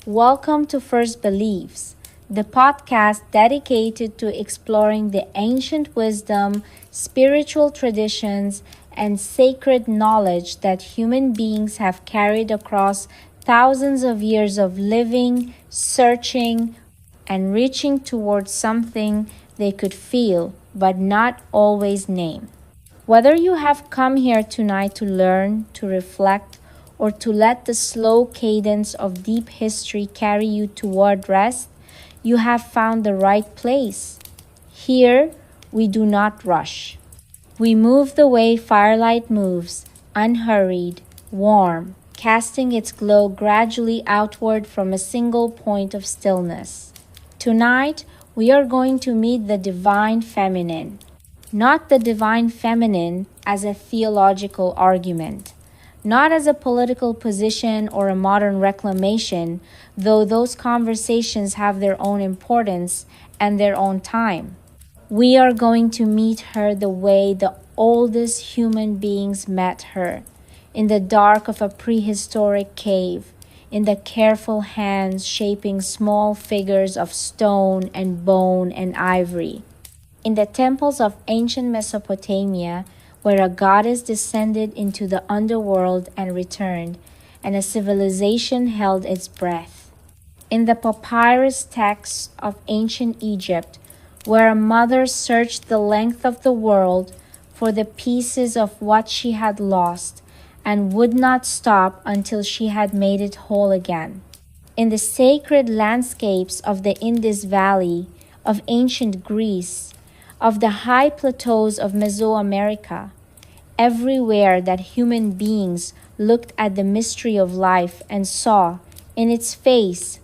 Welcome to First Beliefs, the podcast dedicated to exploring the ancient wisdom, spiritual traditions, and sacred knowledge that human beings have carried across thousands of years of living, searching, and reaching towards something they could feel but not always name. Whether you have come here tonight to learn, to reflect, or to let the slow cadence of deep history carry you toward rest, you have found the right place. Here, we do not rush. We move the way firelight moves, unhurried, warm, casting its glow gradually outward from a single point of stillness. Tonight, we are going to meet the divine feminine. Not the divine feminine as a theological argument, not as a political position or a modern reclamation, though those conversations have their own importance and their own time. We are going to meet her the way the oldest human beings met her, in the dark of a prehistoric cave, in the careful hands shaping small figures of stone and bone and ivory. In the temples of ancient Mesopotamia, where a goddess descended into the underworld and returned, and a civilization held its breath. In the papyrus texts of ancient Egypt, where a mother searched the length of the world for the pieces of what she had lost, and would not stop until she had made it whole again. In the sacred landscapes of the Indus Valley, of ancient Greece, of the high plateaus of Mesoamerica, everywhere that human beings looked at the mystery of life and saw in its face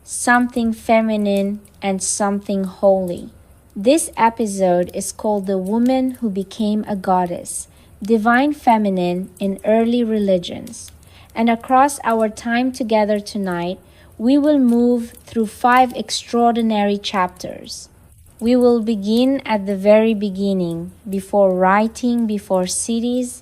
something feminine and something holy. This episode is called The Woman Who Became a Goddess, Divine Feminine in Early Religions. And across our time together tonight, we will move through 5 extraordinary chapters. We will begin at the very beginning, before writing, before cities,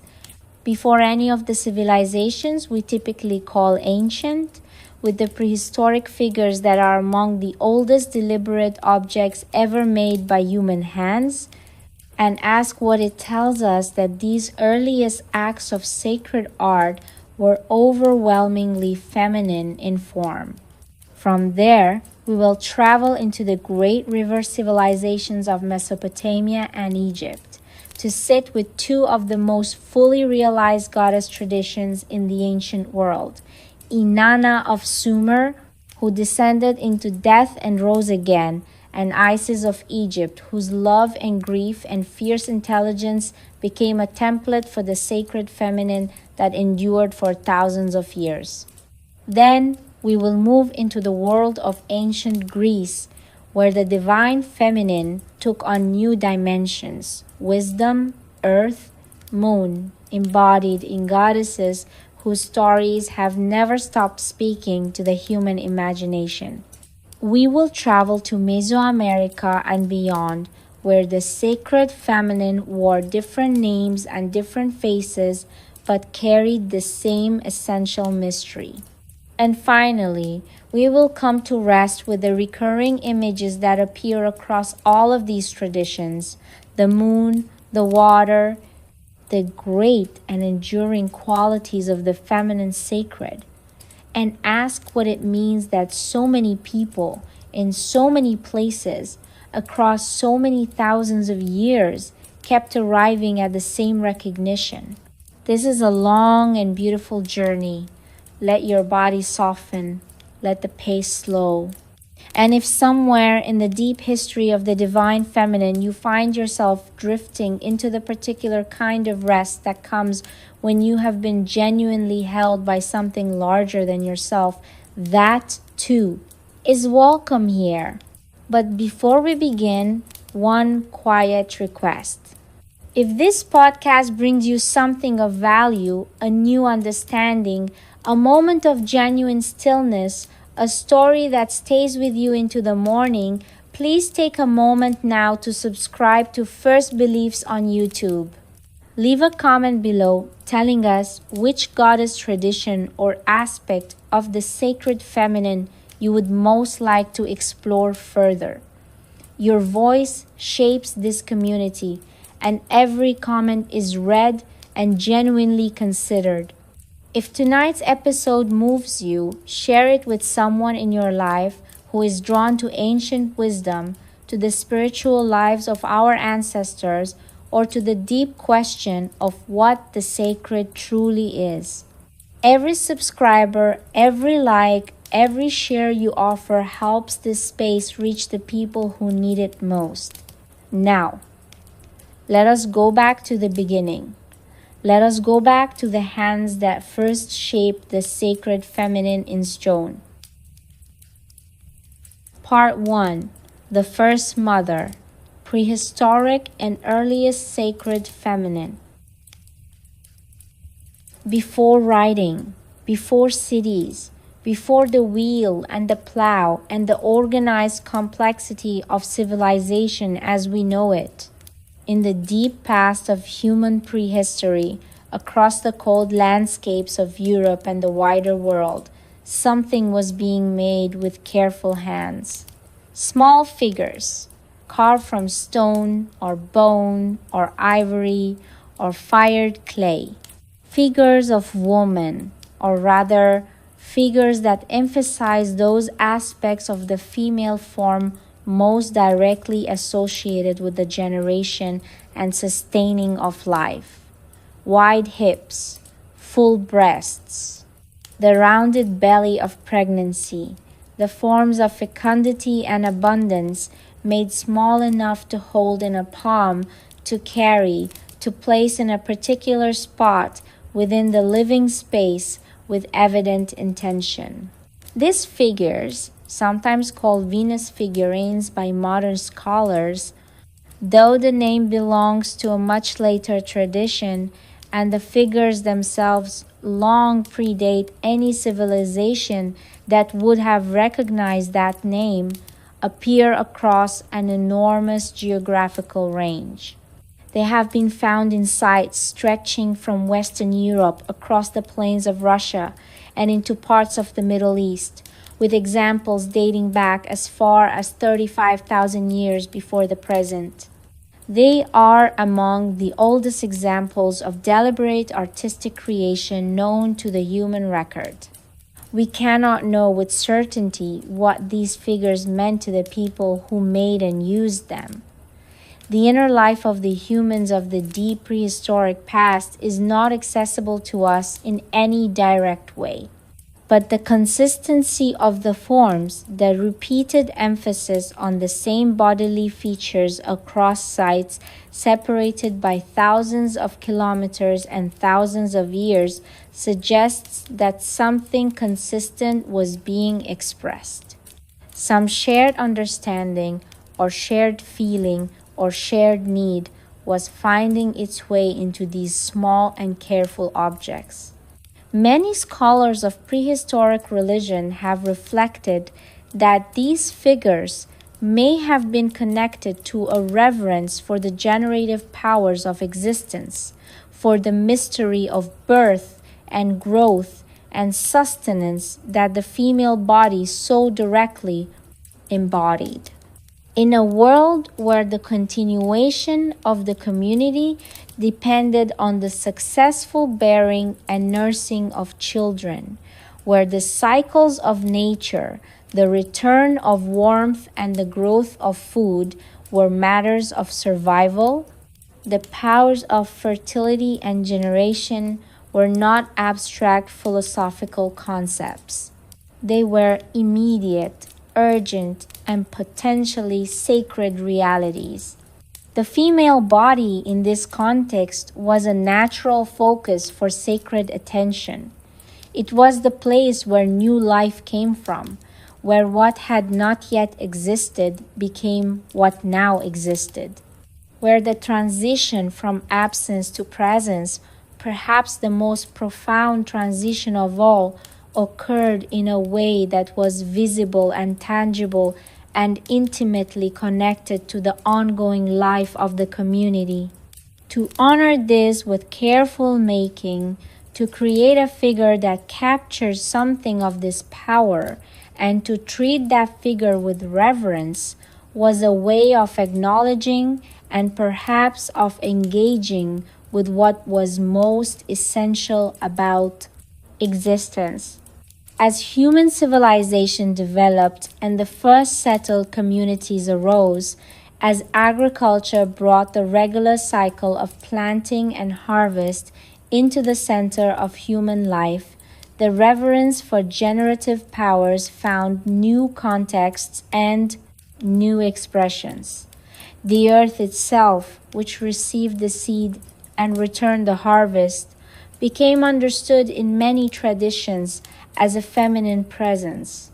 before any of the civilizations we typically call ancient, with the prehistoric figures that are among the oldest deliberate objects ever made by human hands, and ask what it tells us that these earliest acts of sacred art were overwhelmingly feminine in form. From there, we will travel into the great river civilizations of Mesopotamia and Egypt to sit with 2 of the most fully realized goddess traditions in the ancient world, Inanna of Sumer, who descended into death and rose again, and Isis of Egypt, whose love and grief and fierce intelligence became a template for the sacred feminine that endured for thousands of years. Then, we will move into the world of ancient Greece, where the divine feminine took on new dimensions: wisdom, earth, moon, embodied in goddesses whose stories have never stopped speaking to the human imagination. We will travel to Mesoamerica and beyond, where the sacred feminine wore different names and different faces, but carried the same essential mystery. And finally, we will come to rest with the recurring images that appear across all of these traditions: the moon, the water, the great and enduring qualities of the feminine sacred, and ask what it means that so many people in so many places across so many thousands of years kept arriving at the same recognition. This is a long and beautiful journey. Let your body soften. Let the pace slow. And if somewhere in the deep history of the divine feminine you find yourself drifting into the particular kind of rest that comes when you have been genuinely held by something larger than yourself, that too is welcome here. But before we begin, one quiet request. If this podcast brings you something of value, a new understanding, a moment of genuine stillness, a story that stays with you into the morning, please take a moment now to subscribe to First Beliefs on YouTube. Leave a comment below telling us which goddess tradition or aspect of the sacred feminine you would most like to explore further. Your voice shapes this community, and every comment is read and genuinely considered. If tonight's episode moves you, share it with someone in your life who is drawn to ancient wisdom, to the spiritual lives of our ancestors, or to the deep question of what the sacred truly is. Every subscriber, every like, every share you offer helps this space reach the people who need it most. Now, let us go back to the beginning. Let us go back to the hands that first shaped the sacred feminine in stone. Part 1. The First Mother. Prehistoric and Earliest Sacred Feminine. Before writing, before cities, before the wheel and the plow and the organized complexity of civilization as we know it, in the deep past of human prehistory, across the cold landscapes of Europe and the wider world, something was being made with careful hands. Small figures, carved from stone or bone or ivory or fired clay. Figures of woman, or rather, figures that emphasize those aspects of the female form most directly associated with the generation and sustaining of life. Wide hips, full breasts, the rounded belly of pregnancy, the forms of fecundity and abundance made small enough to hold in a palm, to carry, to place in a particular spot within the living space with evident intention. These figures, sometimes called Venus figurines by modern scholars, though the name belongs to a much later tradition and the figures themselves long predate any civilization that would have recognized that name, appear across an enormous geographical range. They have been found in sites stretching from Western Europe across the plains of Russia and into parts of the Middle East, with examples dating back as far as 35,000 years before the present. They are among the oldest examples of deliberate artistic creation known to the human record. We cannot know with certainty what these figures meant to the people who made and used them. The inner life of the humans of the deep prehistoric past is not accessible to us in any direct way. But the consistency of the forms, the repeated emphasis on the same bodily features across sites separated by thousands of kilometers and thousands of years, suggests that something consistent was being expressed. Some shared understanding or shared feeling or shared need was finding its way into these small and careful objects. Many scholars of prehistoric religion have reflected that these figures may have been connected to a reverence for the generative powers of existence, for the mystery of birth and growth and sustenance that the female body so directly embodied. In a world where the continuation of the community depended on the successful bearing and nursing of children, where the cycles of nature, the return of warmth and the growth of food were matters of survival, the powers of fertility and generation were not abstract philosophical concepts. They were immediate, urgent, and potentially sacred realities. The female body in this context was a natural focus for sacred attention. It was the place where new life came from, where what had not yet existed became what now existed, where the transition from absence to presence, perhaps the most profound transition of all, occurred in a way that was visible and tangible and intimately connected to the ongoing life of the community. To honor this with careful making, to create a figure that captures something of this power and to treat that figure with reverence was a way of acknowledging and perhaps of engaging with what was most essential about existence. As human civilization developed and the first settled communities arose, as agriculture brought the regular cycle of planting and harvest into the center of human life, the reverence for generative powers found new contexts and new expressions. The earth itself, which received the seed and returned the harvest, became understood in many traditions as a feminine presence.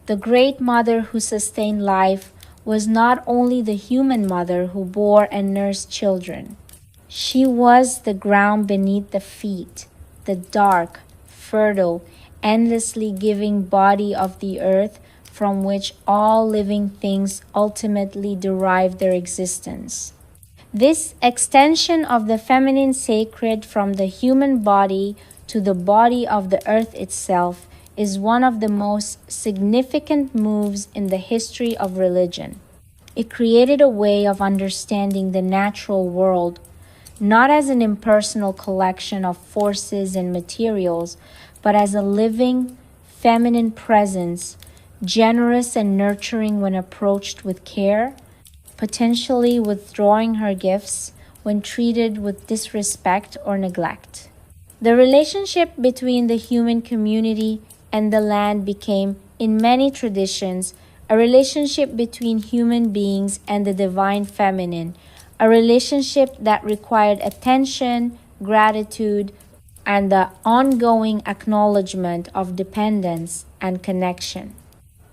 The great mother who sustained life was not only the human mother who bore and nursed children. She was the ground beneath the feet, the dark, fertile, endlessly giving body of the earth from which all living things ultimately derive their existence. This extension of the feminine sacred from the human body to the body of the earth itself is one of the most significant moves in the history of religion. It created a way of understanding the natural world, not as an impersonal collection of forces and materials, but as a living, feminine presence, generous and nurturing when approached with care, potentially withdrawing her gifts when treated with disrespect or neglect. The relationship between the human community and the land became, in many traditions, a relationship between human beings and the divine feminine, a relationship that required attention, gratitude, and the ongoing acknowledgement of dependence and connection.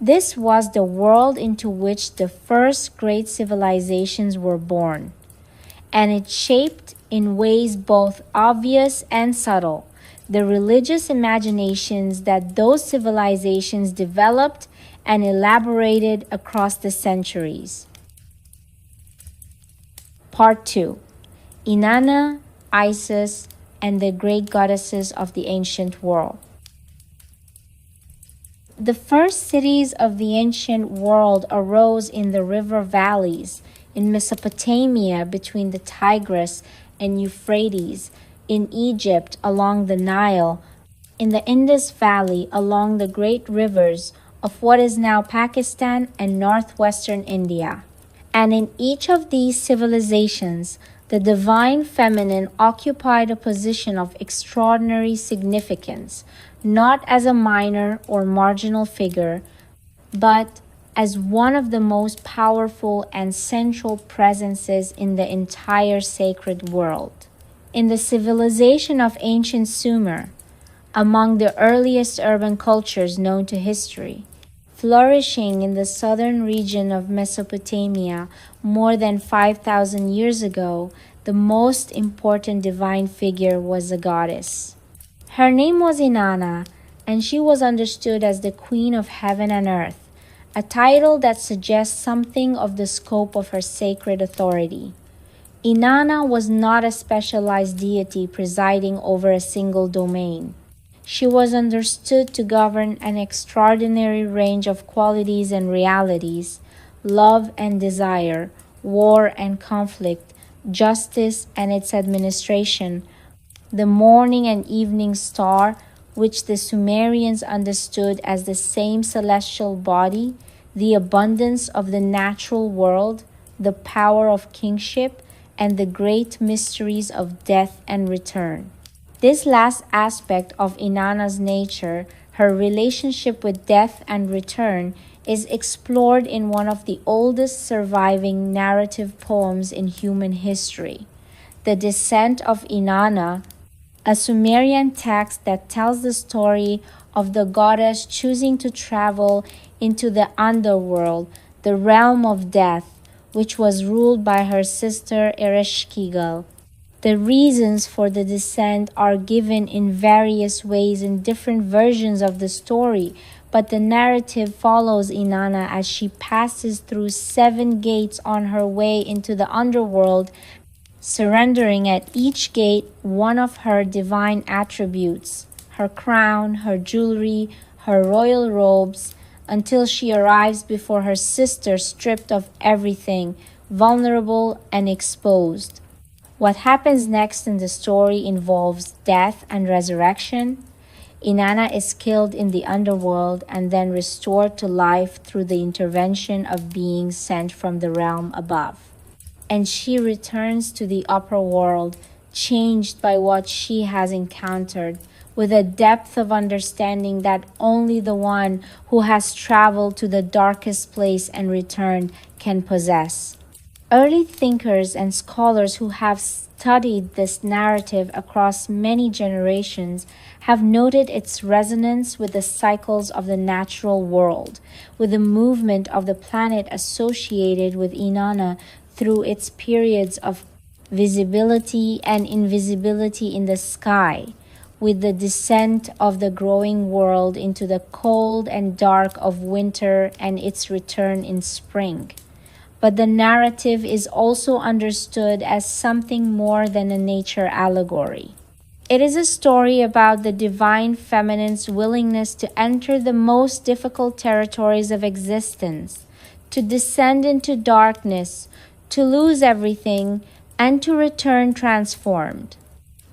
This was the world into which the first great civilizations were born, and it shaped in ways both obvious and subtle the religious imaginations that those civilizations developed and elaborated across the centuries. Part 2: Inanna, Isis, and the great goddesses of the ancient world. The first cities of the ancient world arose in the river valleys in Mesopotamia between the Tigris and Euphrates, in Egypt along the Nile, in the Indus Valley along the great rivers of what is now Pakistan and northwestern India. And in each of these civilizations, the divine feminine occupied a position of extraordinary significance, not as a minor or marginal figure, but as one of the most powerful and central presences in the entire sacred world. In the civilization of ancient Sumer, among the earliest urban cultures known to history, flourishing in the southern region of Mesopotamia more than 5,000 years ago, the most important divine figure was a goddess. Her name was Inanna, and she was understood as the Queen of Heaven and Earth, a title that suggests something of the scope of her sacred authority. Inanna was not a specialized deity presiding over a single domain. She was understood to govern an extraordinary range of qualities and realities: love and desire, war and conflict, justice and its administration, the morning and evening star, which the Sumerians understood as the same celestial body, the abundance of the natural world, the power of kingship, and the great mysteries of death and return. This last aspect of Inanna's nature, her relationship with death and return, is explored in one of the oldest surviving narrative poems in human history, The Descent of Inanna, a Sumerian text that tells the story of the goddess choosing to travel into the underworld, the realm of death, which was ruled by her sister Ereshkigal. The reasons for the descent are given in various ways in different versions of the story, but the narrative follows Inanna as she passes through 7 gates on her way into the underworld, surrendering at each gate one of her divine attributes: her crown, her jewelry, her royal robes, until she arrives before her sister stripped of everything, vulnerable and exposed. What happens next in the story involves death and resurrection. Inanna is killed in the underworld and then restored to life through the intervention of beings sent from the realm above. And she returns to the upper world, changed by what she has encountered, with a depth of understanding that only the one who has traveled to the darkest place and returned can possess. Early thinkers and scholars who have studied this narrative across many generations have noted its resonance with the cycles of the natural world, with the movement of the planet associated with Inanna through its periods of visibility and invisibility in the sky, with the descent of the growing world into the cold and dark of winter and its return in spring. But the narrative is also understood as something more than a nature allegory. It is a story about the divine feminine's willingness to enter the most difficult territories of existence, to descend into darkness, to lose everything, and to return transformed.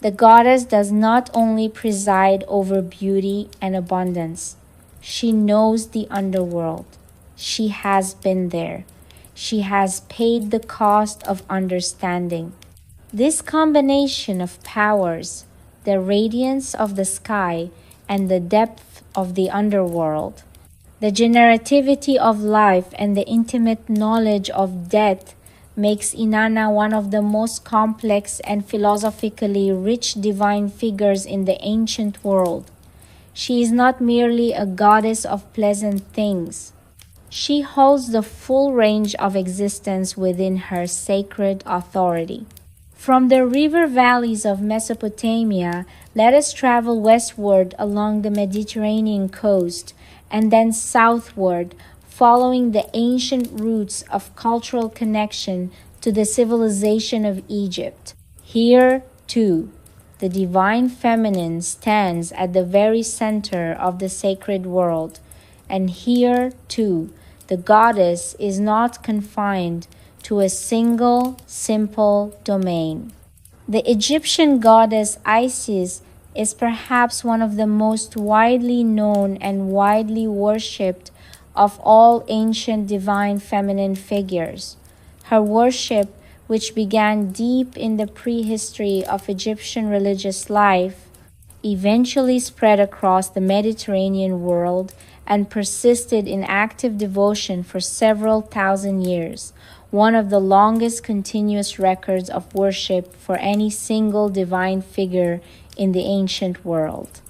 The goddess does not only preside over beauty and abundance, she knows the underworld. She has been there. She has paid the cost of understanding. This combination of powers, the radiance of the sky and the depth of the underworld, the generativity of life and the intimate knowledge of death makes Inanna one of the most complex and philosophically rich divine figures in the ancient world. She is not merely a goddess of pleasant things. She holds the full range of existence within her sacred authority. From the river valleys of Mesopotamia, let us travel westward along the Mediterranean coast and then southward, following the ancient roots of cultural connection to the civilization of Egypt. Here, too, the divine feminine stands at the very center of the sacred world, and here, too, the goddess is not confined to a single, simple domain. The Egyptian goddess Isis is perhaps one of the most widely known and widely worshipped of all ancient divine feminine figures. Her worship, which began deep in the prehistory of Egyptian religious life, eventually spread across the Mediterranean world and persisted in active devotion for several thousand years, one of the longest continuous records of worship for any single divine figure in the ancient world.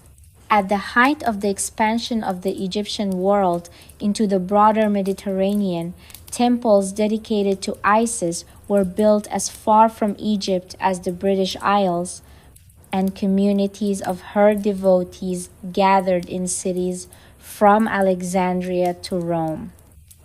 At the height of the expansion of the Egyptian world into the broader Mediterranean, temples dedicated to Isis were built as far from Egypt as the British Isles, and communities of her devotees gathered in cities from Alexandria to Rome.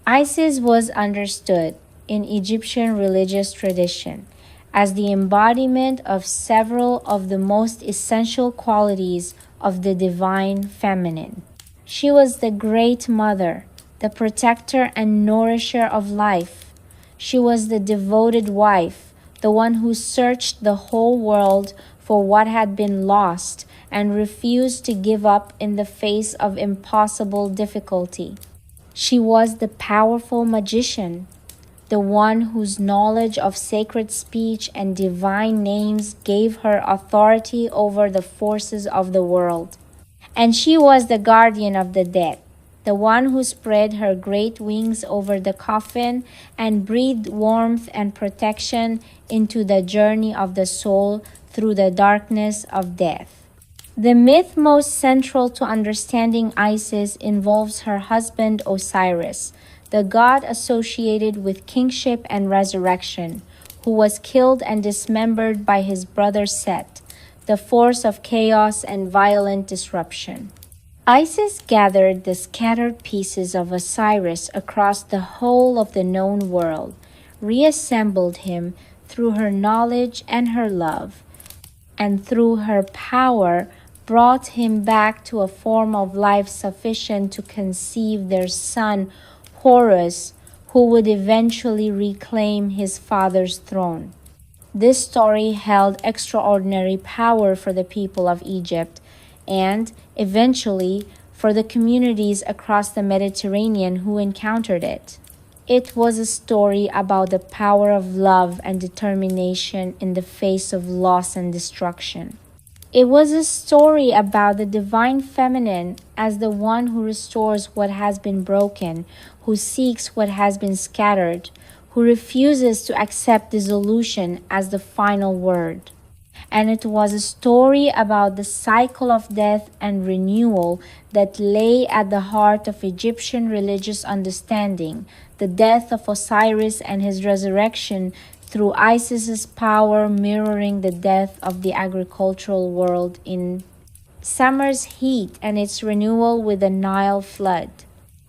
Isis was understood in Egyptian religious tradition as the embodiment of several of the most essential qualities of the divine feminine. She was the great mother, the protector and nourisher of life. She was the devoted wife, the one who searched the whole world for what had been lost and refused to give up in the face of impossible difficulty. She was the powerful magician, the one whose knowledge of sacred speech and divine names gave her authority over the forces of the world. And she was the guardian of the dead, the one who spread her great wings over the coffin and breathed warmth and protection into the journey of the soul through the darkness of death. The myth most central to understanding Isis involves her husband Osiris, the god associated with kingship and resurrection, who was killed and dismembered by his brother Set, the force of chaos and violent disruption. Isis gathered the scattered pieces of Osiris across the whole of the known world, reassembled him through her knowledge and her love, and through her power brought him back to a form of life sufficient to conceive their son Horus, who would eventually reclaim his father's throne. This story held extraordinary power for the people of Egypt and, eventually, for the communities across the Mediterranean who encountered it. It was a story about the power of love and determination in the face of loss and destruction. It was a story about the divine feminine as the one who restores what has been broken, who seeks what has been scattered, who refuses to accept dissolution as the final word. And it was a story about the cycle of death and renewal that lay at the heart of Egyptian religious understanding, the death of Osiris and his resurrection through Isis's power mirroring the death of the agricultural world in summer's heat and its renewal with the Nile flood.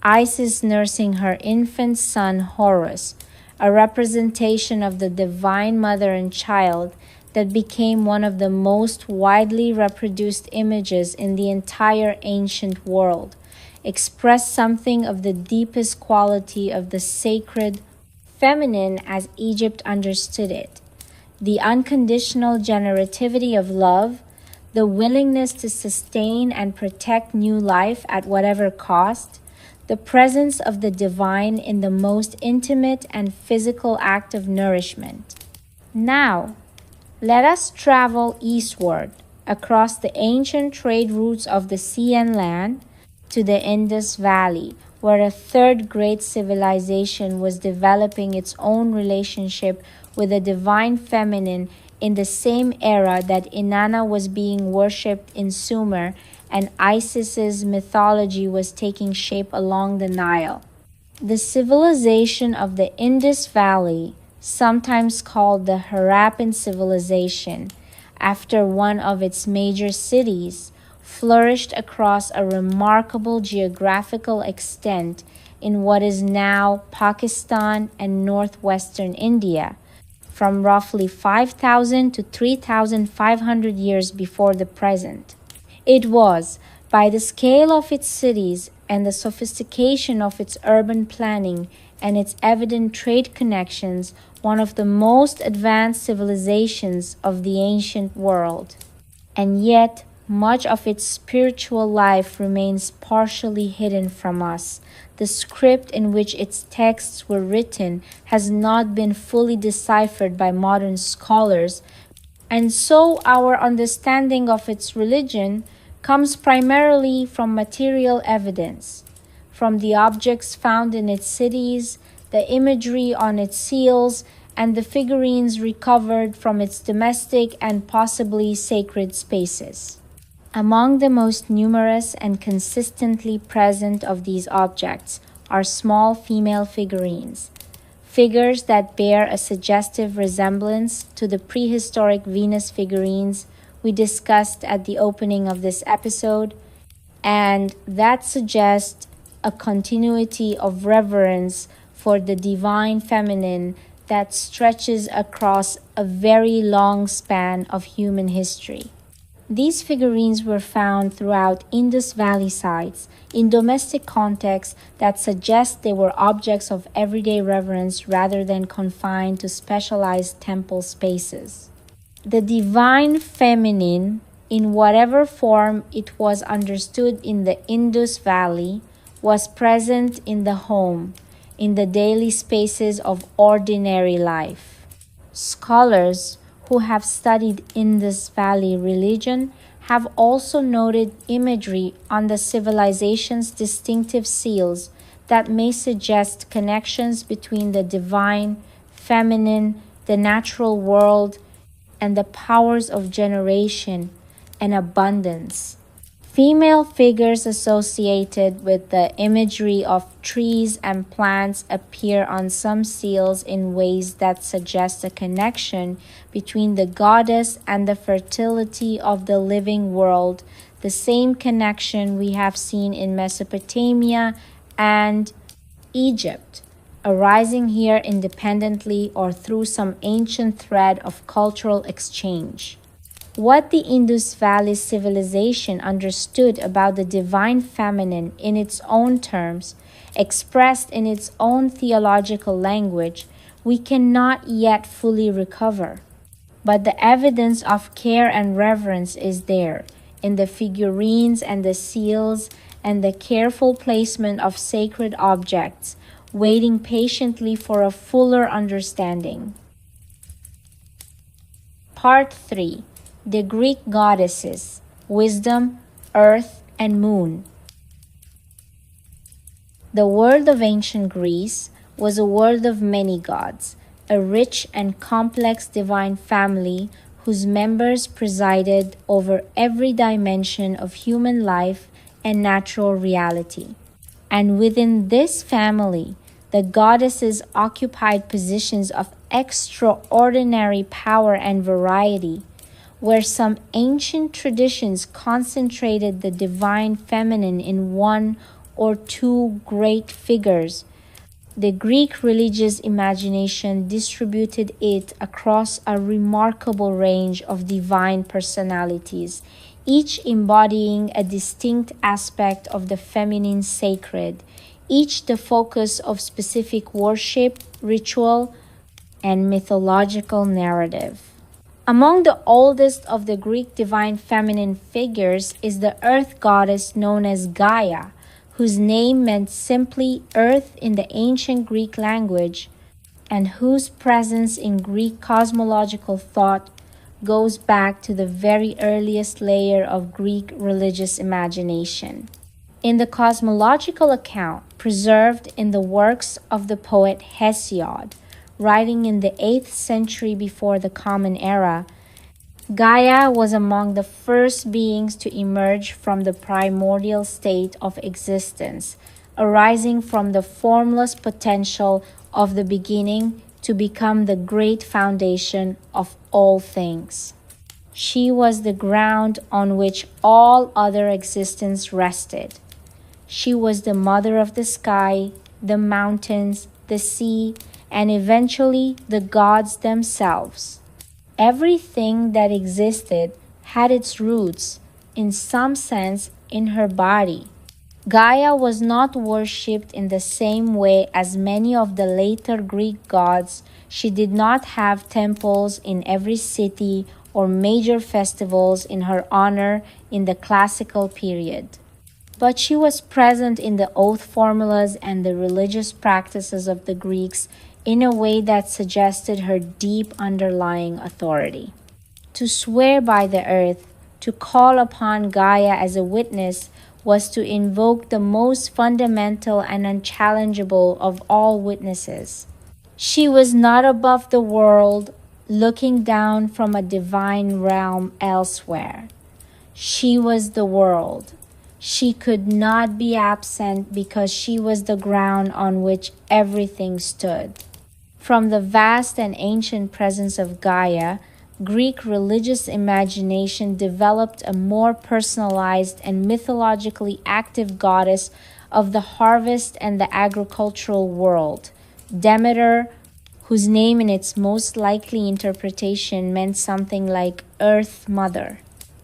Isis nursing her infant son Horus, a representation of the divine mother and child that became one of the most widely reproduced images in the entire ancient world, expressed something of the deepest quality of the sacred feminine as Egypt understood it. The unconditional generativity of love, the willingness to sustain and protect new life at whatever cost, the presence of the divine in the most intimate and physical act of nourishment. Now, let us travel eastward across the ancient trade routes of the sea and land to the Indus Valley, where a third great civilization was developing its own relationship with the divine feminine in the same era that Inanna was being worshipped in Sumer and Isis's mythology was taking shape along the Nile. The civilization of the Indus Valley, sometimes called the Harappan civilization, after one of its major cities, flourished across a remarkable geographical extent in what is now Pakistan and northwestern India, from roughly 5,000 to 3,500 years before the present. It was, by the scale of its cities and the sophistication of its urban planning and its evident trade connections, one of the most advanced civilizations of the ancient world. And yet, much of its spiritual life remains partially hidden from us. The script in which its texts were written has not been fully deciphered by modern scholars, and so our understanding of its religion comes primarily from material evidence, from the objects found in its cities, the imagery on its seals, and the figurines recovered from its domestic and possibly sacred spaces. Among the most numerous and consistently present of these objects are small female figurines, figures that bear a suggestive resemblance to the prehistoric Venus figurines we discussed at the opening of this episode, and that suggest a continuity of reverence for the divine feminine that stretches across a very long span of human history. These figurines were found throughout Indus Valley sites in domestic contexts that suggest they were objects of everyday reverence rather than confined to specialized temple spaces. The divine feminine, in whatever form it was understood in the Indus Valley, was present in the home, in the daily spaces of ordinary life. Scholars who have studied Indus Valley religion have also noted imagery on the civilization's distinctive seals that may suggest connections between the divine, feminine, the natural world, and the powers of generation and abundance. Female figures associated with the imagery of trees and plants appear on some seals in ways that suggest a connection between the goddess and the fertility of the living world, the same connection we have seen in Mesopotamia and Egypt, arising here independently or through some ancient thread of cultural exchange. What the Indus Valley civilization understood about the divine feminine in its own terms, expressed in its own theological language, we cannot yet fully recover. But the evidence of care and reverence is there in the figurines and the seals and the careful placement of sacred objects, waiting patiently for a fuller understanding. Part 3. The Greek Goddesses: Wisdom, Earth, and Moon. The world of ancient Greece was a world of many gods, a rich and complex divine family whose members presided over every dimension of human life and natural reality. And within this family, the goddesses occupied positions of extraordinary power and variety, where some ancient traditions concentrated the divine feminine in one or two great figures. The Greek religious imagination distributed it across a remarkable range of divine personalities, each embodying a distinct aspect of the feminine sacred, each the focus of specific worship, ritual, and mythological narrative. Among the oldest of the Greek divine feminine figures is the earth goddess known as Gaia, whose name meant simply earth in the ancient Greek language, and whose presence in Greek cosmological thought goes back to the very earliest layer of Greek religious imagination. In the cosmological account preserved in the works of the poet Hesiod, writing in the 8th century before the Common Era, Gaia was among the first beings to emerge from the primordial state of existence, arising from the formless potential of the beginning to become the great foundation of all things. She was the ground on which all other existence rested. She was the mother of the sky, the mountains, the sea, and eventually the gods themselves. Everything that existed had its roots, in some sense, in her body. Gaia was not worshipped in the same way as many of the later Greek gods. She did not have temples in every city or major festivals in her honor in the classical period. But she was present in the oath formulas and the religious practices of the Greeks in a way that suggested her deep underlying authority. To swear by the earth, to call upon Gaia as a witness, was to invoke the most fundamental and unchallengeable of all witnesses. She was not above the world, looking down from a divine realm elsewhere. She was the world. She could not be absent because she was the ground on which everything stood. From the vast and ancient presence of Gaia, Greek religious imagination developed a more personalized and mythologically active goddess of the harvest and the agricultural world, Demeter, whose name in its most likely interpretation meant something like Earth Mother.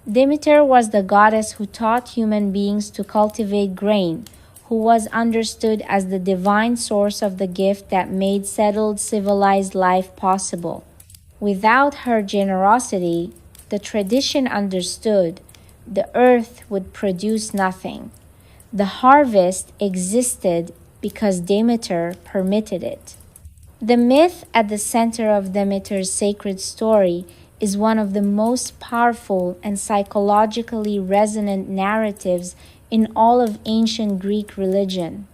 Demeter was the goddess who taught human beings to cultivate grain, who was understood as the divine source of the gift that made settled civilized life possible. Without her generosity, the tradition understood, the earth would produce nothing. The harvest existed because Demeter permitted it. The myth at the center of Demeter's sacred story is one of the most powerful and psychologically resonant narratives in all of ancient Greek religion.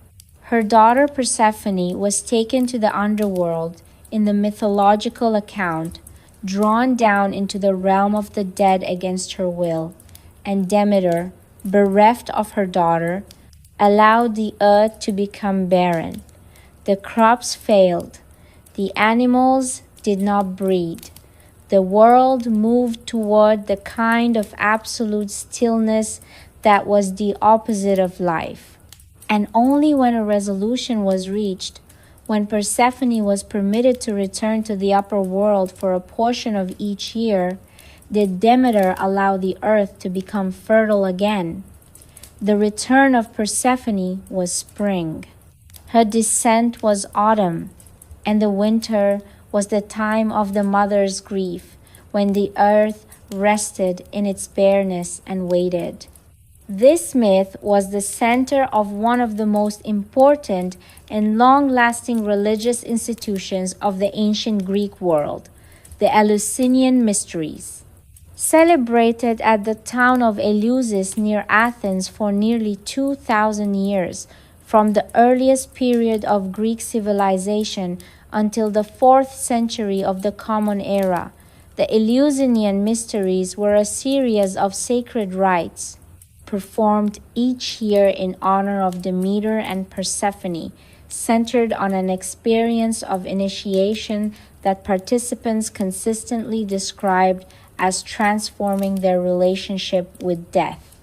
Her daughter Persephone was taken to the underworld in the mythological account, drawn down into the realm of the dead against her will, and Demeter, bereft of her daughter, allowed the earth to become barren. The crops failed. The animals did not breed. The world moved toward the kind of absolute stillness that was the opposite of life. And only when a resolution was reached, when Persephone was permitted to return to the upper world for a portion of each year, Did Demeter allow the earth to become fertile again? The return of Persephone was spring. Her descent was autumn, and the winter was the time of the mother's grief, when the earth rested in its bareness and waited. This myth was the center of one of the most important and long-lasting religious institutions of the ancient Greek world, the Eleusinian Mysteries. Celebrated at the town of Eleusis near Athens for nearly 2,000 years, from the earliest period of Greek civilization until the 4th century of the Common Era, the Eleusinian Mysteries were a series of sacred rites performed each year in honor of Demeter and Persephone, centered on an experience of initiation that participants consistently described as transforming their relationship with death.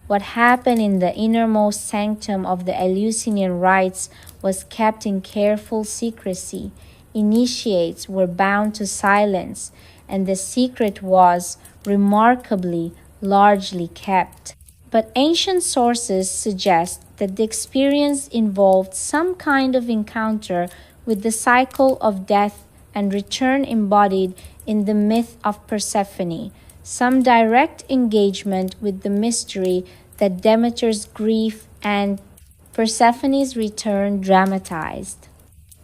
What happened in the innermost sanctum of the Eleusinian rites was kept in careful secrecy. Initiates were bound to silence, and the secret was, remarkably, largely kept. But ancient sources suggest that the experience involved some kind of encounter with the cycle of death and return embodied in the myth of Persephone, some direct engagement with the mystery that Demeter's grief and Persephone's return dramatized.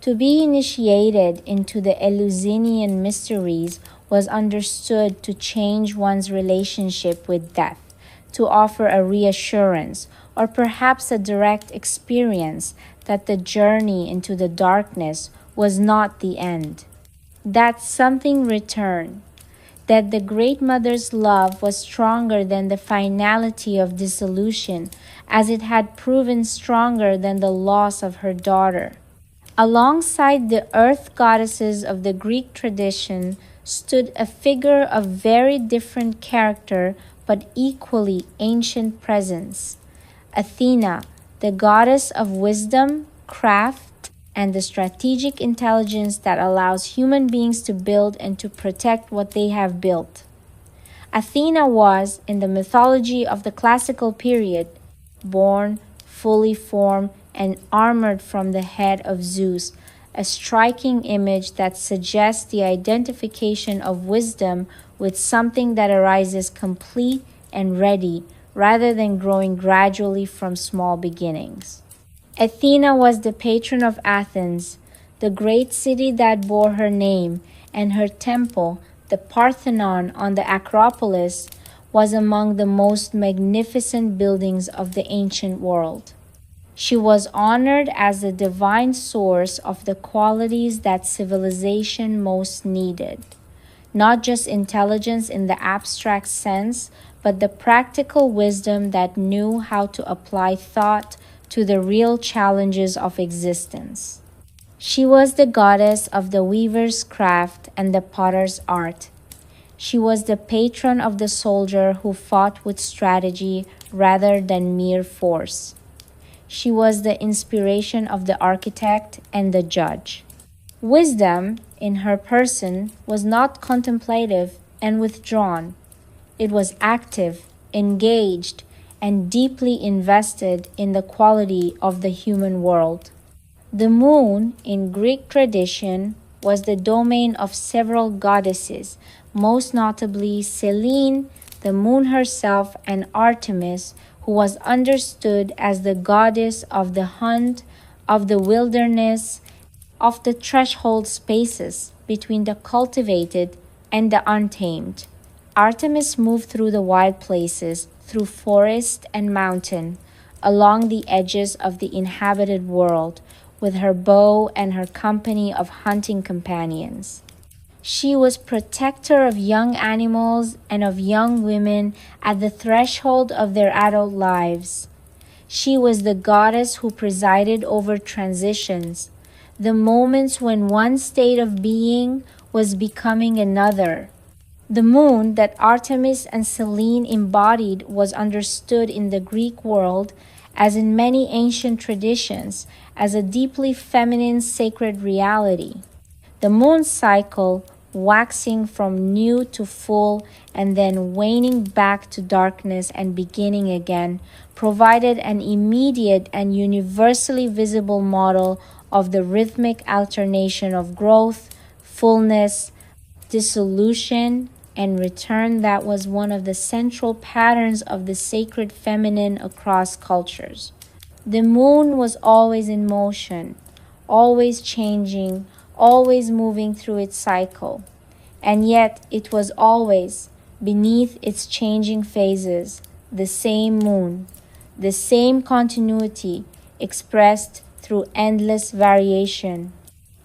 To be initiated into the Eleusinian Mysteries was understood to change one's relationship with death, to offer a reassurance, or perhaps a direct experience that the journey into the darkness was not the end, that something returned, that the Great Mother's love was stronger than the finality of dissolution, as it had proven stronger than the loss of her daughter. Alongside the earth goddesses of the Greek tradition stood a figure of very different character but equally ancient presence, Athena, the goddess of wisdom, craft, and the strategic intelligence that allows human beings to build and to protect what they have built. Athena was, in the mythology of the classical period, born, fully formed, and armored from the head of Zeus, a striking image that suggests the identification of wisdom with something that arises complete and ready, rather than growing gradually from small beginnings. Athena was the patron of Athens, the great city that bore her name, and her temple, the Parthenon on the Acropolis, was among the most magnificent buildings of the ancient world. She was honored as the divine source of the qualities that civilization most needed, not just intelligence in the abstract sense, but the practical wisdom that knew how to apply thought to the real challenges of existence. She was the goddess of the weaver's craft and the potter's art. She was the patron of the soldier who fought with strategy rather than mere force. She was the inspiration of the architect and the judge. Wisdom, in her person, was not contemplative and withdrawn. It was active, engaged, and deeply invested in the quality of the human world. The moon, in Greek tradition, was the domain of several goddesses, most notably Selene, the moon herself, and Artemis, who was understood as the goddess of the hunt, of the wilderness, of the threshold spaces between the cultivated and the untamed. Artemis moved through the wild places, through forest and mountain, along the edges of the inhabited world, with her bow and her company of hunting companions. She was protector of young animals and of young women at the threshold of their adult lives. She was the goddess who presided over transitions, the moments when one state of being was becoming another. The moon that Artemis and Selene embodied was understood in the Greek world, as in many ancient traditions, as a deeply feminine sacred reality. The moon cycle waxing from new to full and then waning back to darkness and beginning again, provided an immediate and universally visible model of the rhythmic alternation of growth, fullness, dissolution, and return that was one of the central patterns of the sacred feminine across cultures. The moon was always in motion, always changing, always moving through its cycle, and yet it was always, beneath its changing phases, the same moon, the same continuity expressed through endless variation.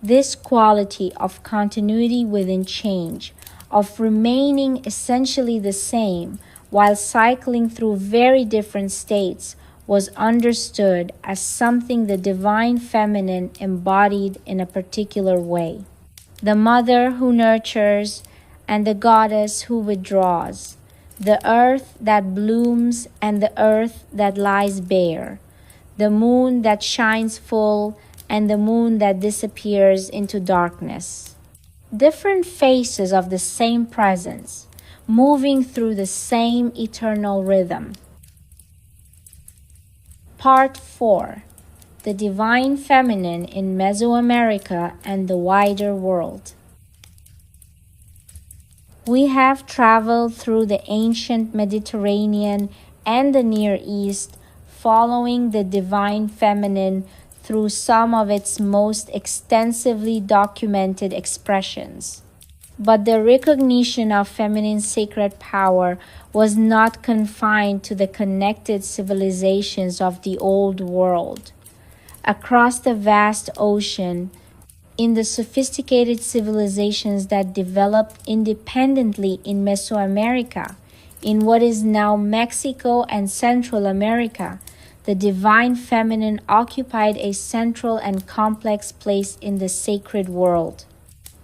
This quality of continuity within change, of remaining essentially the same while cycling through very different states, was understood as something the divine feminine embodied in a particular way. The mother who nurtures and the goddess who withdraws, the earth that blooms and the earth that lies bare, the moon that shines full and the moon that disappears into darkness. Different faces of the same presence, moving through the same eternal rhythm. Part 4. The Divine Feminine in Mesoamerica and the Wider World. We have traveled through the ancient Mediterranean and the Near East, following the Divine Feminine through some of its most extensively documented expressions. But the recognition of feminine sacred power was not confined to the connected civilizations of the Old World. Across the vast ocean, in the sophisticated civilizations that developed independently in Mesoamerica, in what is now Mexico and Central America, the divine feminine occupied a central and complex place in the sacred world.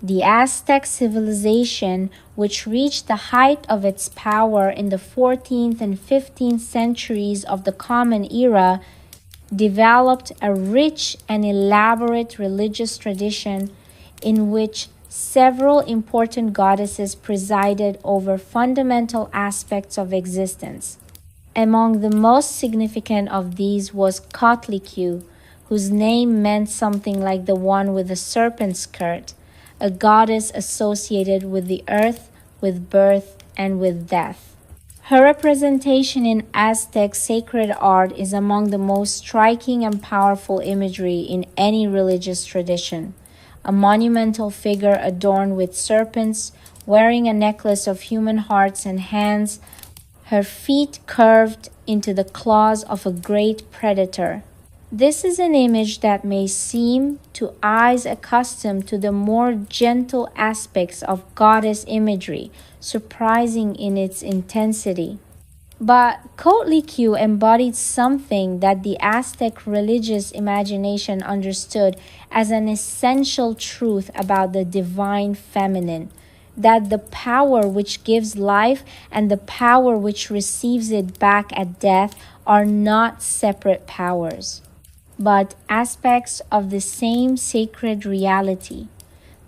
The Aztec civilization, which reached the height of its power in the 14th and 15th centuries of the Common Era, developed a rich and elaborate religious tradition in which several important goddesses presided over fundamental aspects of existence. Among the most significant of these was Kotlikue, whose name meant something like the one with the serpent skirt, a goddess associated with the earth, with birth, and with death. Her representation in Aztec sacred art is among the most striking and powerful imagery in any religious tradition. A monumental figure adorned with serpents, wearing a necklace of human hearts and hands, her feet curved into the claws of a great predator. This is an image that may seem, to eyes accustomed to the more gentle aspects of goddess imagery, surprising in its intensity. But Kotlikue embodied something that the Aztec religious imagination understood as an essential truth about the divine feminine, that the power which gives life and the power which receives it back at death are not separate powers, but aspects of the same sacred reality.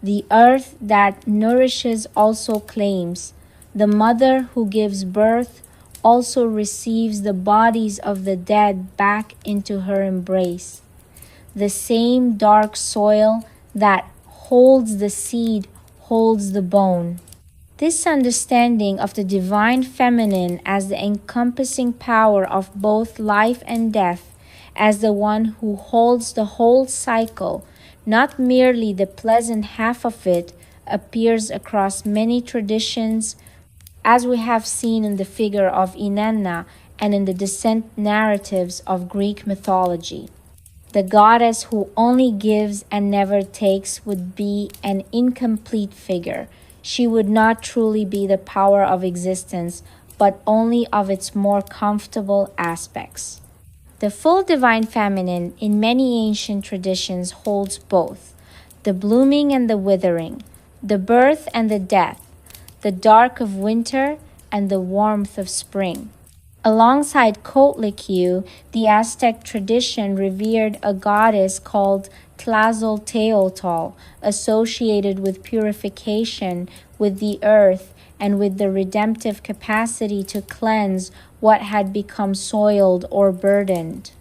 The earth that nourishes also claims, the mother who gives birth also receives the bodies of the dead back into her embrace. The same dark soil that holds the seed holds the bone. This understanding of the divine feminine as the encompassing power of both life and death, as the one who holds the whole cycle, not merely the pleasant half of it, appears across many traditions, as we have seen in the figure of Inanna and in the descent narratives of Greek mythology. The goddess who only gives and never takes would be an incomplete figure. She would not truly be the power of existence, but only of its more comfortable aspects. The full divine feminine in many ancient traditions holds both, the blooming and the withering, the birth and the death, the dark of winter and the warmth of spring. Alongside Kotlikue, the Aztec tradition revered a goddess called Tlazolteotl, associated with purification, with the earth, and with the redemptive capacity to cleanse what had become soiled or burdened.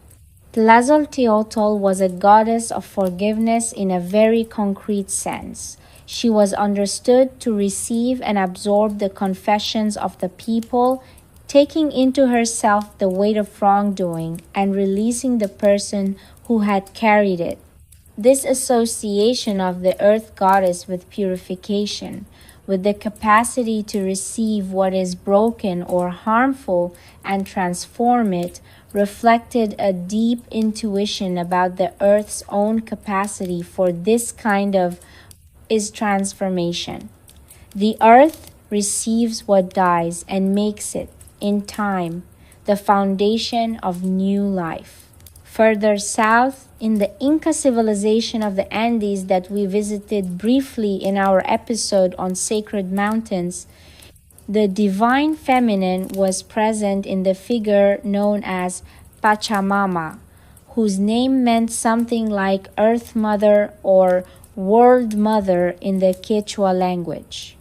Tlazolteotl was a goddess of forgiveness in a very concrete sense. She was understood to receive and absorb the confessions of the people, taking into herself the weight of wrongdoing and releasing the person who had carried it. This association of the earth goddess with purification, with the capacity to receive what is broken or harmful and transform it, reflected a deep intuition about the earth's own capacity for this kind of is transformation. The earth receives what dies and makes it, in time, the foundation of new life. Further south, in the Inca civilization of the Andes that we visited briefly in our episode on sacred mountains, the divine feminine was present in the figure known as Pachamama, whose name meant something like Earth Mother or World Mother in the Quechua language.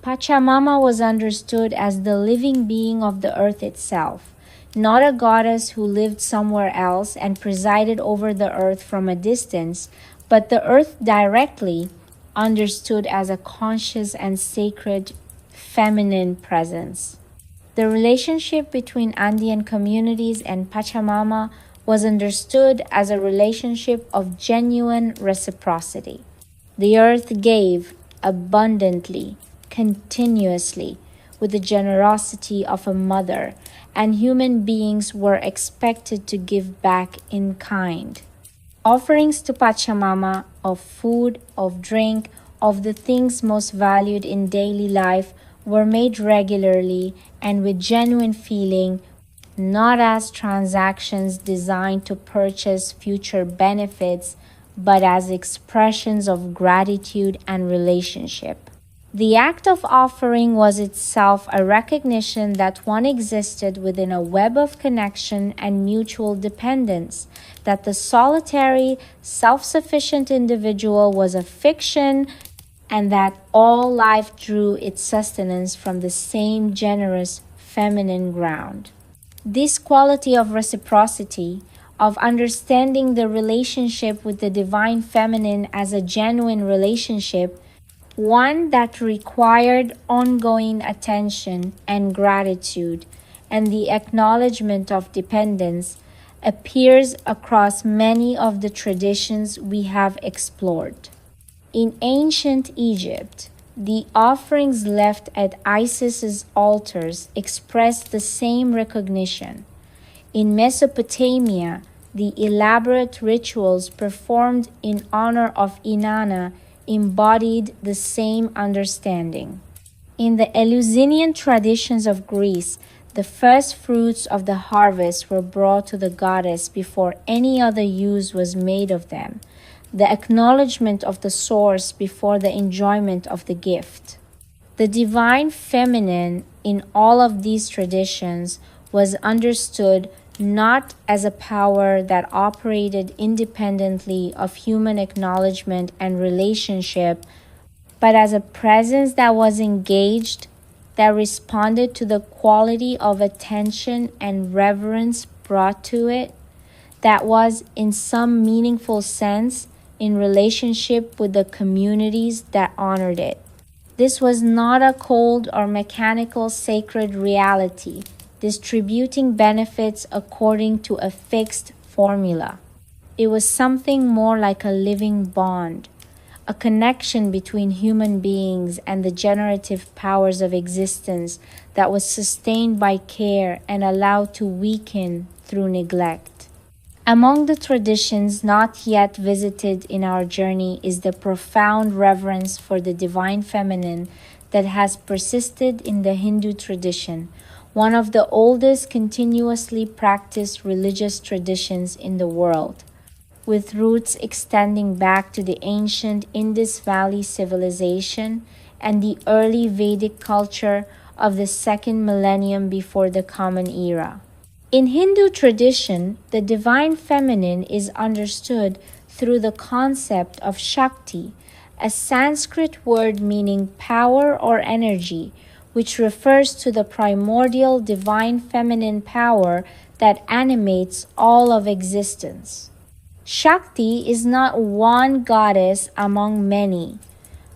Pachamama was understood as the living being of the earth itself, not a goddess who lived somewhere else and presided over the earth from a distance, but the earth directly, understood as a conscious and sacred feminine presence. The relationship between Andean communities and Pachamama was understood as a relationship of genuine reciprocity. The earth gave abundantly, continuously, with the generosity of a mother, and human beings were expected to give back in kind. Offerings to Pachamama of food, of drink, of the things most valued in daily life were made regularly and with genuine feeling, not as transactions designed to purchase future benefits, but as expressions of gratitude and relationship. The act of offering was itself a recognition that one existed within a web of connection and mutual dependence, that the solitary, self-sufficient individual was a fiction, and that all life drew its sustenance from the same generous feminine ground. This quality of reciprocity, of understanding the relationship with the divine feminine as a genuine relationship, one that required ongoing attention and gratitude and the acknowledgement of dependence, appears across many of the traditions we have explored. In ancient Egypt, the offerings left at Isis's altars expressed the same recognition. In Mesopotamia, the elaborate rituals performed in honor of Inanna embodied the same understanding. In the Eleusinian traditions of Greece, the first fruits of the harvest were brought to the goddess before any other use was made of them, the acknowledgement of the source before the enjoyment of the gift. The divine feminine in all of these traditions was understood not as a power that operated independently of human acknowledgement and relationship, but as a presence that was engaged, that responded to the quality of attention and reverence brought to it, that was, in some meaningful sense, in relationship with the communities that honored it. This was not a cold or mechanical sacred reality, distributing benefits according to a fixed formula. It was something more like a living bond, a connection between human beings and the generative powers of existence that was sustained by care and allowed to weaken through neglect. Among the traditions not yet visited in our journey is the profound reverence for the divine feminine that has persisted in the Hindu tradition, one of the oldest continuously practiced religious traditions in the world, with roots extending back to the ancient Indus Valley civilization and the early Vedic culture of the second millennium before the Common Era. In Hindu tradition, the divine feminine is understood through the concept of Shakti, a Sanskrit word meaning power or energy, which refers to the primordial divine feminine power that animates all of existence. Shakti is not one goddess among many,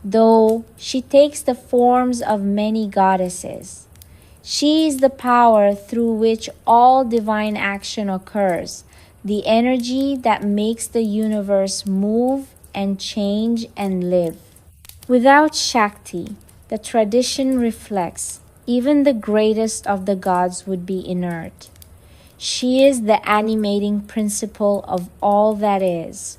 though she takes the forms of many goddesses. She is the power through which all divine action occurs, the energy that makes the universe move and change and live. Without Shakti, the tradition reflects, even the greatest of the gods would be inert. She is the animating principle of all that is.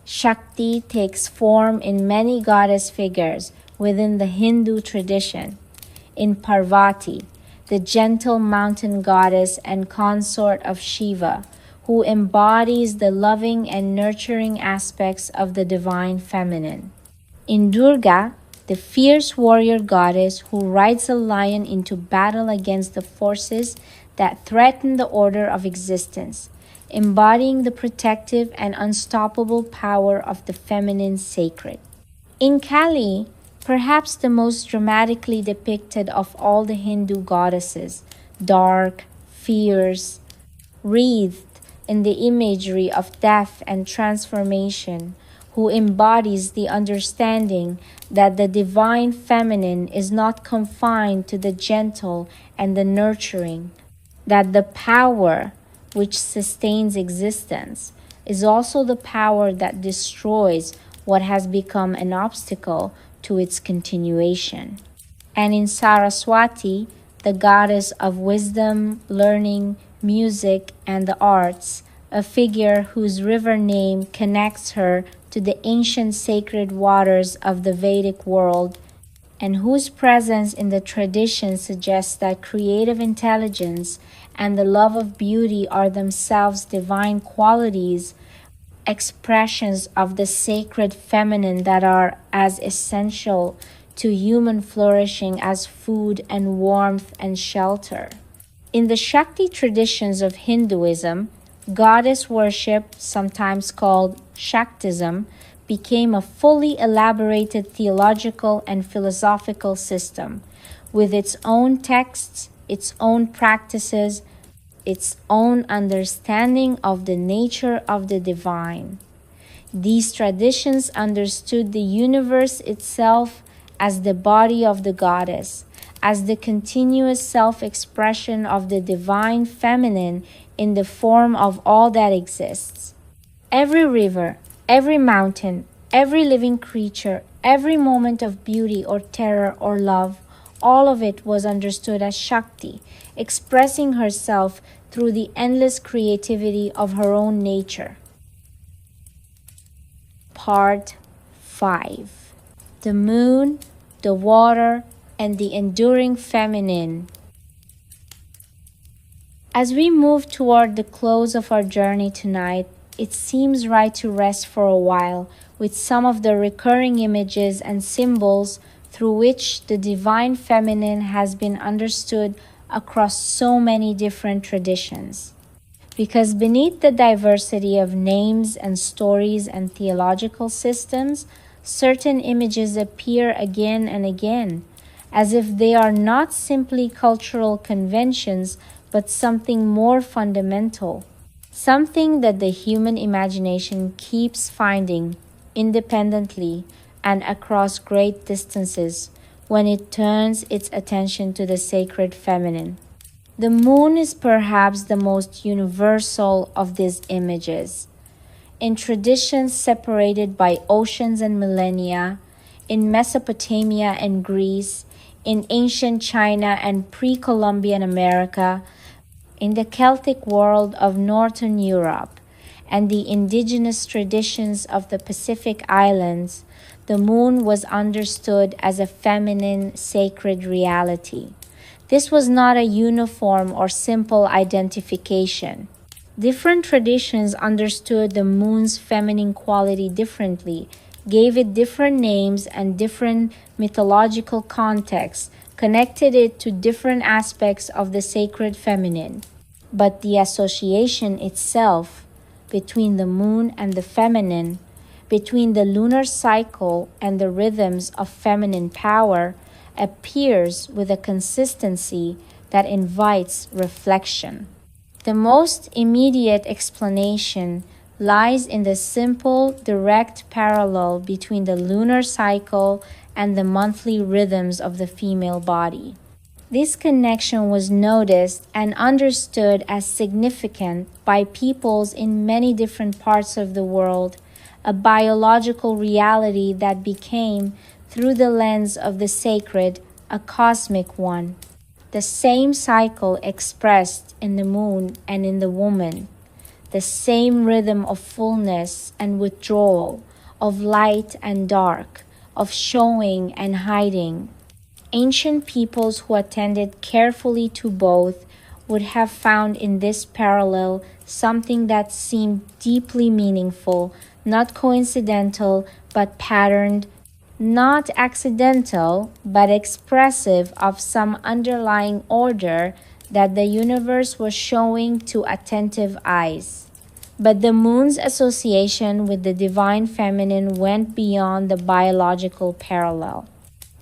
Shakti takes form in many goddess figures within the Hindu tradition. In Parvati, the gentle mountain goddess and consort of Shiva, who embodies the loving and nurturing aspects of the divine feminine. In Durga, the fierce warrior goddess who rides a lion into battle against the forces that threaten the order of existence, embodying the protective and unstoppable power of the feminine sacred. In Kali, perhaps the most dramatically depicted of all the Hindu goddesses, dark, fierce, wreathed in the imagery of death and transformation, who embodies the understanding that the divine feminine is not confined to the gentle and the nurturing, that the power which sustains existence is also the power that destroys what has become an obstacle to its continuation. And in Saraswati, the goddess of wisdom, learning, music, and the arts, a figure whose river name connects her to the ancient sacred waters of the Vedic world, and whose presence in the tradition suggests that creative intelligence and the love of beauty are themselves divine qualities, expressions of the sacred feminine that are as essential to human flourishing as food and warmth and shelter. In the Shakti traditions of Hinduism, goddess worship, sometimes called Shaktism, became a fully elaborated theological and philosophical system with its own texts, its own practices, its own understanding of the nature of the divine. These traditions understood the universe itself as the body of the goddess, as the continuous self-expression of the divine feminine in the form of all that exists. Every river, every mountain, every living creature, every moment of beauty or terror or love, all of it was understood as Shakti, expressing herself through the endless creativity of her own nature. Part 5. The moon, the water, and the enduring feminine. As we move toward the close of our journey tonight, it seems right to rest for a while with some of the recurring images and symbols through which the divine feminine has been understood across so many different traditions. Because beneath the diversity of names and stories and theological systems, certain images appear again and again, as if they are not simply cultural conventions, but something more fundamental, something that the human imagination keeps finding independently and across great distances when it turns its attention to the sacred feminine. The moon is perhaps the most universal of these images. In traditions separated by oceans and millennia, in Mesopotamia and Greece, in ancient China and pre-Columbian America, in the Celtic world of Northern Europe, and the indigenous traditions of the Pacific Islands, the moon was understood as a feminine, sacred reality. This was not a uniform or simple identification. Different traditions understood the moon's feminine quality differently, gave it different names and different mythological contexts, connected it to different aspects of the sacred feminine. But the association itself between the moon and the feminine, between the lunar cycle and the rhythms of feminine power, appears with a consistency that invites reflection. The most immediate explanation lies in the simple, direct parallel between the lunar cycle and the monthly rhythms of the female body. This connection was noticed and understood as significant by peoples in many different parts of the world, a biological reality that became, through the lens of the sacred, a cosmic one. The same cycle expressed in the moon and in the woman, the same rhythm of fullness and withdrawal, of light and dark, of showing and hiding. Ancient peoples who attended carefully to both would have found in this parallel something that seemed deeply meaningful, not coincidental, but patterned, not accidental, but expressive of some underlying order that the universe was showing to attentive eyes. But the moon's association with the divine feminine went beyond the biological parallel.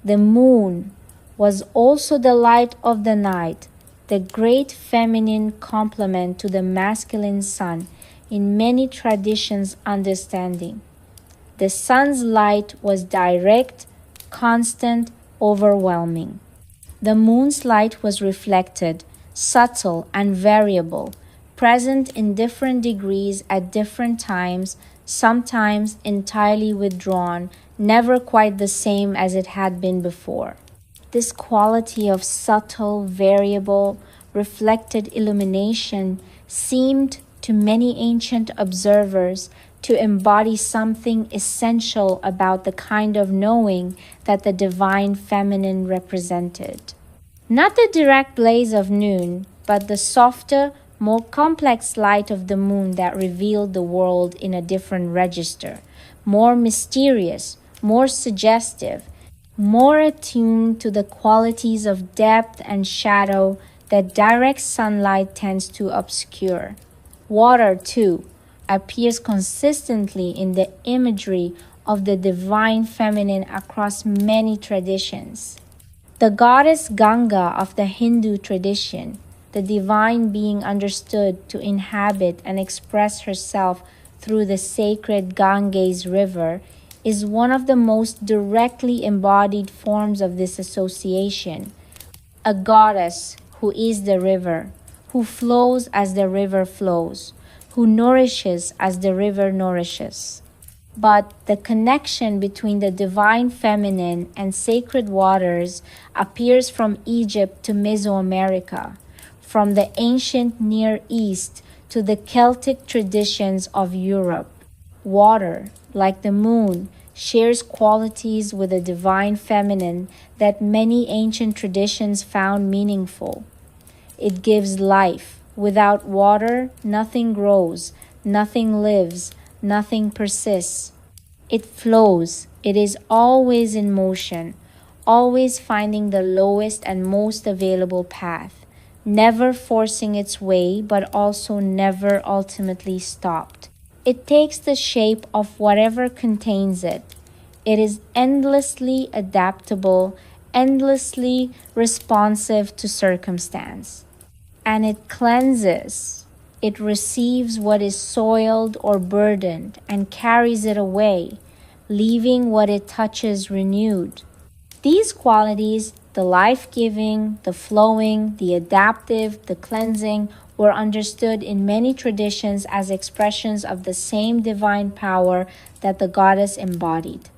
The moon was also the light of the night, the great feminine complement to the masculine sun in many traditions' understanding. The sun's light was direct, constant, overwhelming. The moon's light was reflected, subtle and variable, present in different degrees at different times, sometimes entirely withdrawn, never quite the same as it had been before. This quality of subtle, variable, reflected illumination seemed to many ancient observers to embody something essential about the kind of knowing that the divine feminine represented. Not the direct blaze of noon, but the softer, more complex light of the moon that revealed the world in a different register, more mysterious, more suggestive, more attuned to the qualities of depth and shadow that direct sunlight tends to obscure. Water, too, appears consistently in the imagery of the divine feminine across many traditions. The goddess Ganga of the Hindu tradition, the divine being understood to inhabit and express herself through the sacred Ganges river, is one of the most directly embodied forms of this association. A goddess who is the river, who flows as the river flows, who nourishes as the river nourishes. But the connection between the divine feminine and sacred waters appears from Egypt to Mesoamerica, from the ancient Near East to the Celtic traditions of Europe. Water, like the moon, shares qualities with the divine feminine that many ancient traditions found meaningful. It gives life. Without water, nothing grows, nothing lives, nothing persists. It flows. It is always in motion, always finding the lowest and most available path, never forcing its way, but also never ultimately stopped. It takes the shape of whatever contains it. It is endlessly adaptable, endlessly responsive to circumstance. And it cleanses. It receives what is soiled or burdened and carries it away, leaving what it touches renewed. These qualities, the life-giving, the flowing, the adaptive, the cleansing, were understood in many traditions as expressions of the same divine power that the goddess embodied.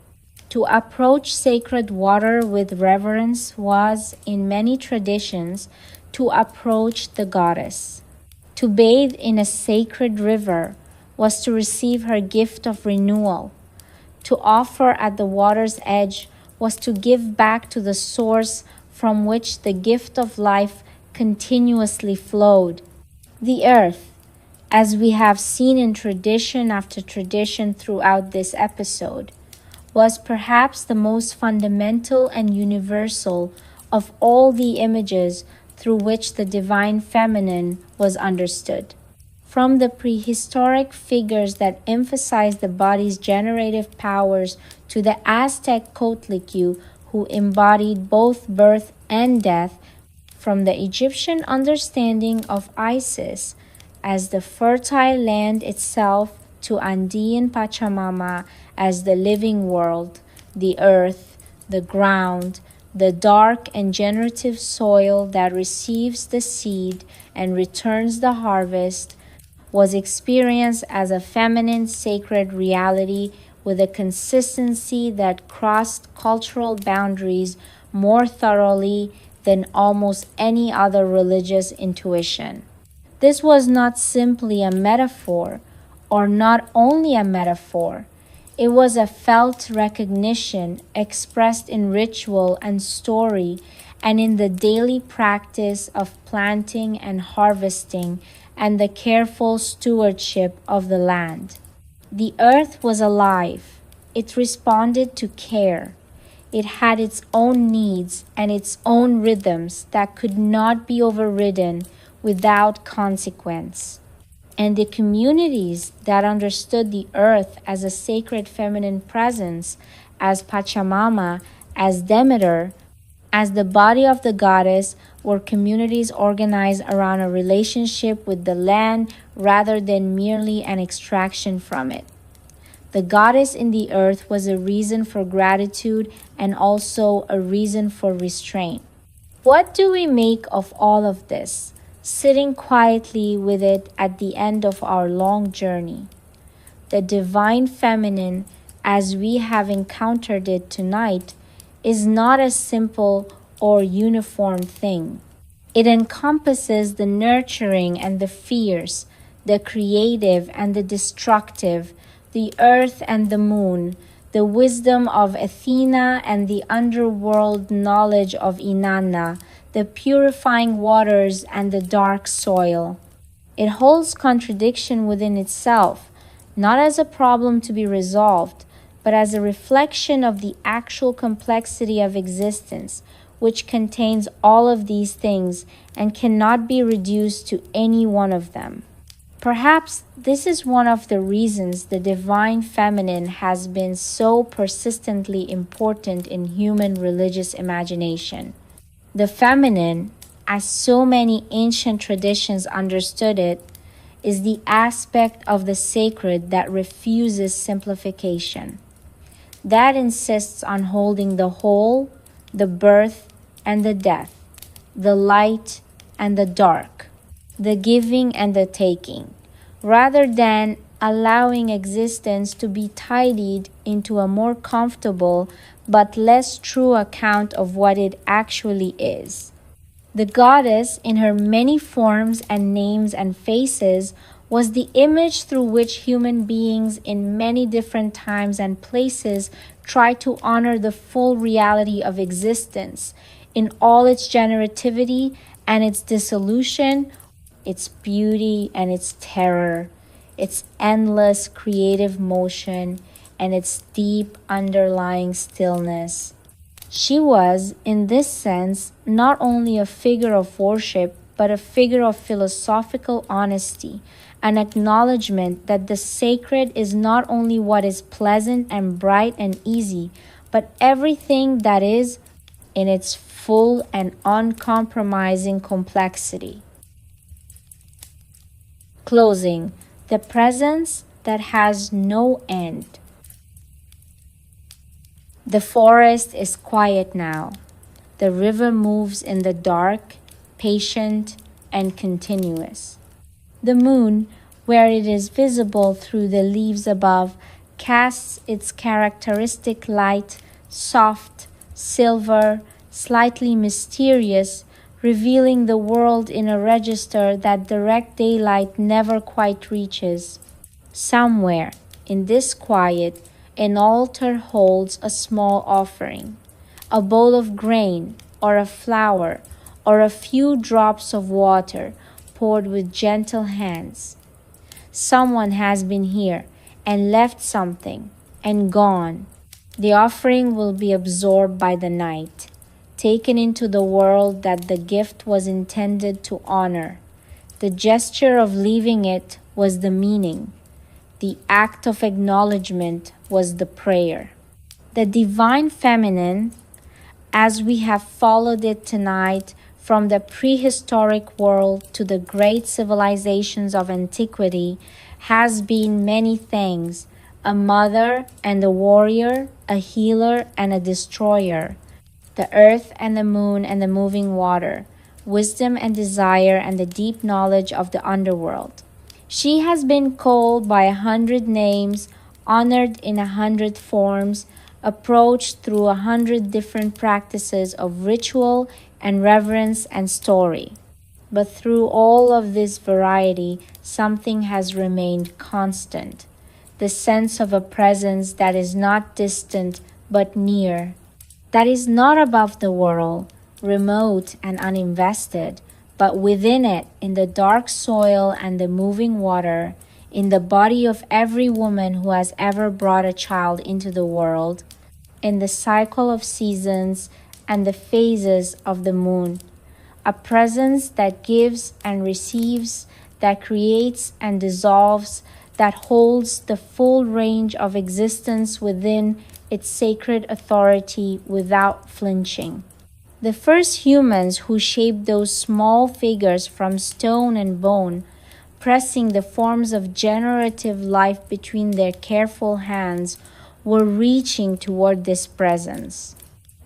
To approach sacred water with reverence was, in many traditions, to approach the goddess. To bathe in a sacred river was to receive her gift of renewal. To offer at the water's edge was to give back to the source from which the gift of life continuously flowed. The earth, as we have seen in tradition after tradition throughout this episode, was perhaps the most fundamental and universal of all the images through which the divine feminine was understood. From the prehistoric figures that emphasize the body's generative powers to the Aztec Kotliku, who embodied both birth and death, from the Egyptian understanding of Isis as the fertile land itself to Andean Pachamama as the living world, the earth, the ground, the dark and generative soil that receives the seed and returns the harvest, was experienced as a feminine sacred reality with a consistency that crossed cultural boundaries more thoroughly than almost any other religious intuition. This was not simply a metaphor, or not only a metaphor. It was a felt recognition expressed in ritual and story and in the daily practice of planting and harvesting and the careful stewardship of the land. The earth was alive. It responded to care. It had its own needs and its own rhythms that could not be overridden without consequence. And the communities that understood the earth as a sacred feminine presence, as Pachamama, as Demeter, as the body of the goddess, were communities organized around a relationship with the land rather than merely an extraction from it. The goddess in the earth was a reason for gratitude and also a reason for restraint. What do we make of all of this, sitting quietly with it at the end of our long journey? The divine feminine, as we have encountered it tonight, is not a simple or uniform thing. It encompasses the nurturing and the fierce, the creative and the destructive, the earth and the moon, the wisdom of Athena and the underworld knowledge of Inanna, the purifying waters and the dark soil. It holds contradiction within itself, not as a problem to be resolved, but as a reflection of the actual complexity of existence, which contains all of these things and cannot be reduced to any one of them. Perhaps this is one of the reasons the divine feminine has been so persistently important in human religious imagination. The feminine, as so many ancient traditions understood it, is the aspect of the sacred that refuses simplification, that insists on holding the whole, the birth and the death, the light and the dark, the giving and the taking, rather than allowing existence to be tidied into a more comfortable but less true account of what it actually is. The goddess, in her many forms and names and faces, was the image through which human beings in many different times and places try to honor the full reality of existence in all its generativity and its dissolution, its beauty and its terror, its endless creative motion, and its deep underlying stillness. She was, in this sense, not only a figure of worship, but a figure of philosophical honesty, an acknowledgement that the sacred is not only what is pleasant and bright and easy, but everything that is in its full and uncompromising complexity. Closing, the presence that has no end. The forest is quiet now. The river moves in the dark, patient and continuous. The moon, where it is visible through the leaves above, casts its characteristic light, soft, silver, slightly mysterious, revealing the world in a register that direct daylight never quite reaches. Somewhere in this quiet, an altar holds a small offering, a bowl of grain or a flower or a few drops of water poured with gentle hands. Someone has been here and left something and gone. The offering will be absorbed by the night, taken into the world that the gift was intended to honor. The gesture of leaving it was the meaning. The act of acknowledgement was the prayer. The divine feminine, as we have followed it tonight from the prehistoric world to the great civilizations of antiquity, has been many things: a mother and a warrior, a healer and a destroyer, the earth and the moon and the moving water, wisdom and desire and the deep knowledge of the underworld. She has been called by 100 names, honored in 100 forms, approached through 100 different practices of ritual and reverence and story. But through all of this variety, something has remained constant: the sense of a presence that is not distant but near, that is not above the world, remote and uninvested, but within it, in the dark soil and the moving water, in the body of every woman who has ever brought a child into the world, in the cycle of seasons and the phases of the moon. A presence that gives and receives, that creates and dissolves, that holds the full range of existence within its sacred authority without flinching. The first humans who shaped those small figures from stone and bone, pressing the forms of generative life between their careful hands, were reaching toward this presence.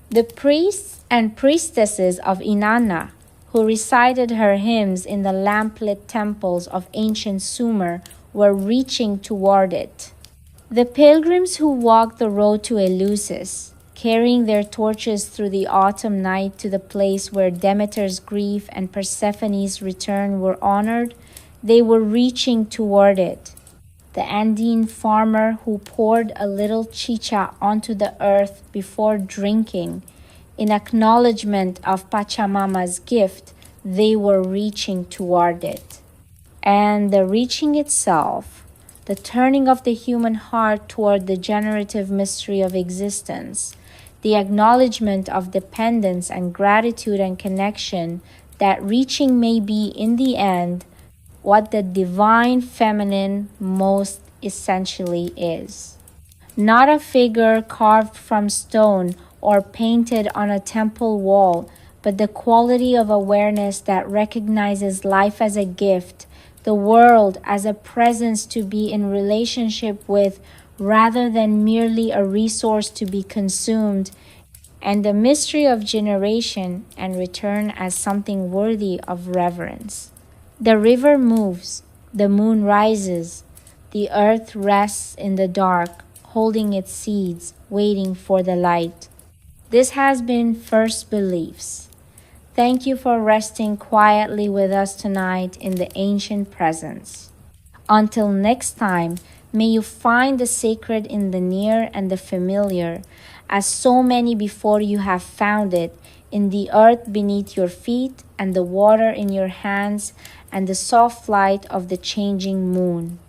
The priests and priestesses of Inanna, who recited her hymns in the lamplit temples of ancient Sumer, were reaching toward it. The pilgrims who walked the road to Eleusis, carrying their torches through the autumn night to the place where Demeter's grief and Persephone's return were honored, they were reaching toward it. The Andean farmer who poured a little chicha onto the earth before drinking, in acknowledgement of Pachamama's gift, they were reaching toward it. And the reaching itself, the turning of the human heart toward the generative mystery of existence, the acknowledgement of dependence and gratitude and connection, that reaching may be in the end what the divine feminine most essentially is. Not a figure carved from stone or painted on a temple wall, but the quality of awareness that recognizes life as a gift, the world as a presence to be in relationship with rather than merely a resource to be consumed, and the mystery of generation and return as something worthy of reverence. The river moves, the moon rises, the earth rests in the dark, holding its seeds, waiting for the light. This has been First Beliefs. Thank you for resting quietly with us tonight in the ancient presence. Until next time, may you find the sacred in the near and the familiar, as so many before you have found it, in the earth beneath your feet and the water in your hands and the soft light of the changing moon.